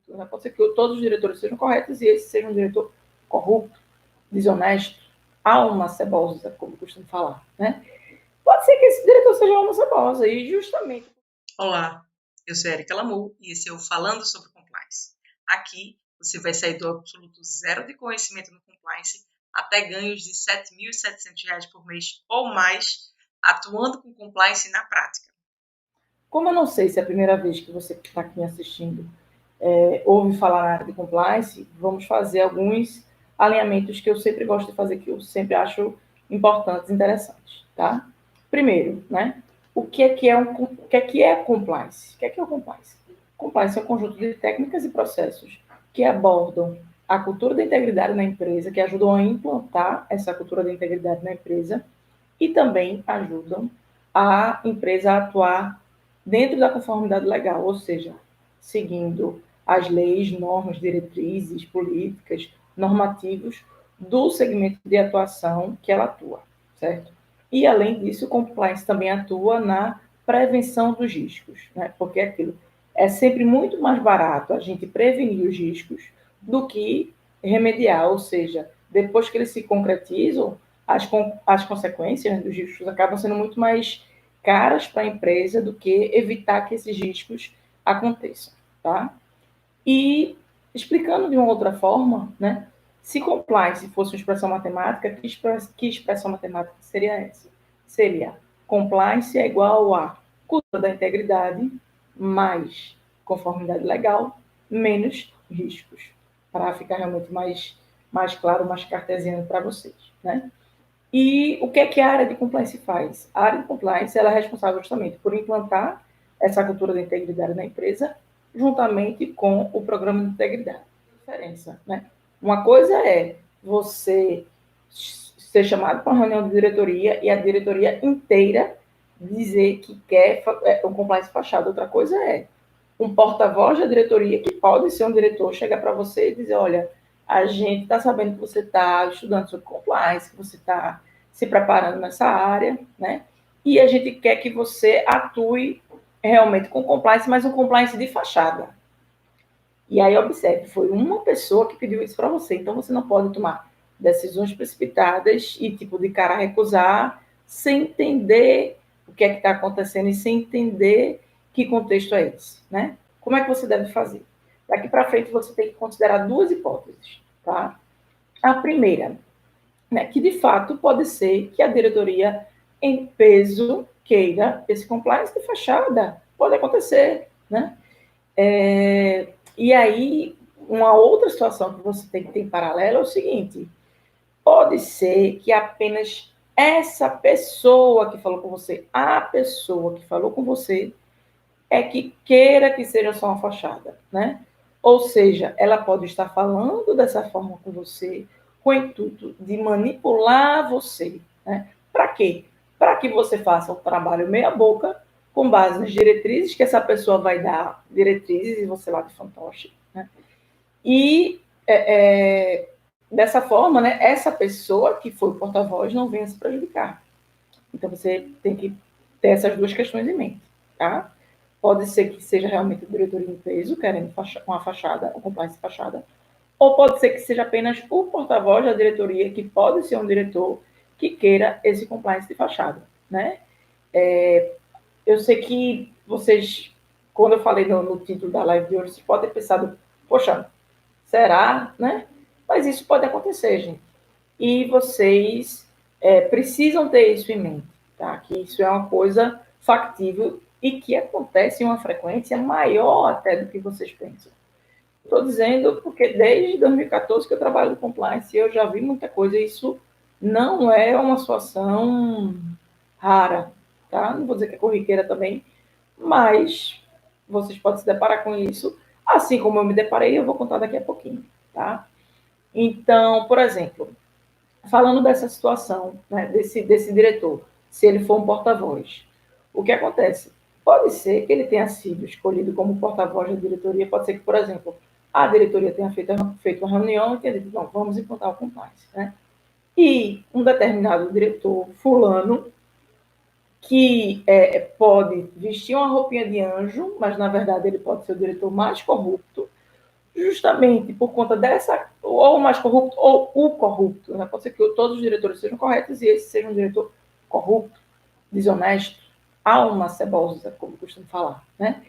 Né? Pode ser que todos os diretores sejam corretos e esse seja um diretor corrupto, desonesto, alma cebosa, como costumo falar. Né? Pode ser que esse diretor seja alma cebosa e justamente... Olá, eu sou Erika Lamu e esse é o Falando sobre Compliance. Aqui você vai sair do absoluto zero de conhecimento no compliance até ganhos de R$ 7.700 por mês ou mais, atuando com compliance na prática. Como eu não sei se é a primeira vez que você está aqui me assistindo ouve falar na área de compliance, vamos fazer alguns alinhamentos que eu sempre gosto de fazer, que eu sempre acho importantes, interessantes, tá? Primeiro, né? O que é compliance? O que é o compliance? Compliance é um conjunto de técnicas e processos que abordam a cultura da integridade na empresa, que ajudam a implantar essa cultura da integridade na empresa e também ajudam a empresa a atuar dentro da conformidade legal, ou seja, seguindo as leis, normas, diretrizes, políticas, normativos do segmento de atuação que ela atua, certo? E, além disso, o compliance também atua na prevenção dos riscos, né? Porque aquilo é sempre muito mais barato a gente prevenir os riscos do que remediar, ou seja, depois que eles se concretizam, as consequências dos riscos acabam sendo muito mais caras para a empresa do que evitar que esses riscos aconteçam, tá? E explicando de uma outra forma, né? Se compliance fosse uma expressão matemática, que expressão matemática seria essa? Seria compliance é igual a cultura da integridade mais conformidade legal menos riscos, para ficar realmente mais claro, mais cartesiano para vocês, né? E o que a área de compliance faz? A área de compliance ela é responsável justamente por implantar essa cultura de integridade na empresa, juntamente com o programa de integridade. A diferença, né? Uma coisa é você ser chamado para uma reunião de diretoria e a diretoria inteira dizer que quer um compliance fachado. Outra coisa é um porta-voz da diretoria, que pode ser um diretor, chegar para você e dizer, olha, a gente está sabendo que você está estudando sobre compliance, que você está se preparando nessa área, né? E a gente quer que você atue realmente com compliance, mas um compliance de fachada. E aí, observe, foi uma pessoa que pediu isso para você, então você não pode tomar decisões precipitadas e, tipo, de cara a recusar, sem entender o que é que está acontecendo e sem entender que contexto é esse, né? Como é que você deve fazer? Daqui para frente, você tem que considerar duas hipóteses, tá? A primeira, né, que de fato pode ser que a diretoria, em peso, queira esse compliance de fachada. Pode acontecer, né? E aí, uma outra situação que você tem que ter em paralelo é o seguinte: pode ser que apenas essa pessoa que falou com você, a pessoa que falou com você, é que queira que seja só uma fachada, né? Ou seja, ela pode estar falando dessa forma com você, com o intuito de manipular você, né? Para quê? Para que você faça um trabalho meia boca, com base nas diretrizes que essa pessoa vai dar, diretrizes, e você lá de fantoche, né? E dessa forma, né, essa pessoa que foi o porta-voz não venha se prejudicar. Então você tem que ter essas duas questões em mente, tá? Pode ser que seja realmente a diretoria em peso, querendo uma fachada, um compliance fachada, ou pode ser que seja apenas o porta-voz da diretoria, que pode ser um diretor que queira esse compliance de fachada, né? Eu sei que vocês, quando eu falei no título da live de hoje, vocês podem ter pensado, poxa, será, né? Mas isso pode acontecer, gente. E vocês precisam ter isso em mente, tá? Que isso é uma coisa factível e que acontece em uma frequência maior até do que vocês pensam. Estou dizendo porque desde 2014 que eu trabalho com compliance e eu já vi muita coisa. Isso não é uma situação rara, tá? Não vou dizer que é corriqueira também, mas vocês podem se deparar com isso, assim como eu me deparei, eu vou contar daqui a pouquinho, tá? Então, por exemplo, falando dessa situação, né, desse diretor, se ele for um porta-voz, o que acontece? Pode ser que ele tenha sido escolhido como porta-voz da diretoria, pode ser que, por exemplo, a diretoria tenha feito uma reunião e tenha dito, não, vamos implantar o compliance, né? E um determinado diretor, fulano, que pode vestir uma roupinha de anjo, mas na verdade ele pode ser o diretor mais corrupto, justamente por conta dessa, ou o mais corrupto, ou o corrupto, né? Pode ser que todos os diretores sejam corretos e esse seja um diretor corrupto, desonesto, alma cebosa, como costumo falar, né?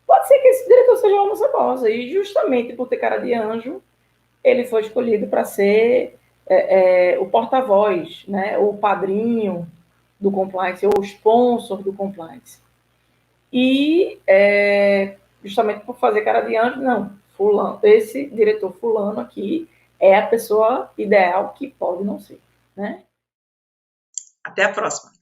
Pode ser que esse diretor seja alma cebosa, e justamente por ter cara de anjo, ele foi escolhido para ser o porta-voz, né? O padrinho do compliance, ou o sponsor do compliance. E justamente por fazer cara de anjo, não, fulano, esse diretor fulano aqui é a pessoa ideal, que pode não ser, né? Até a próxima.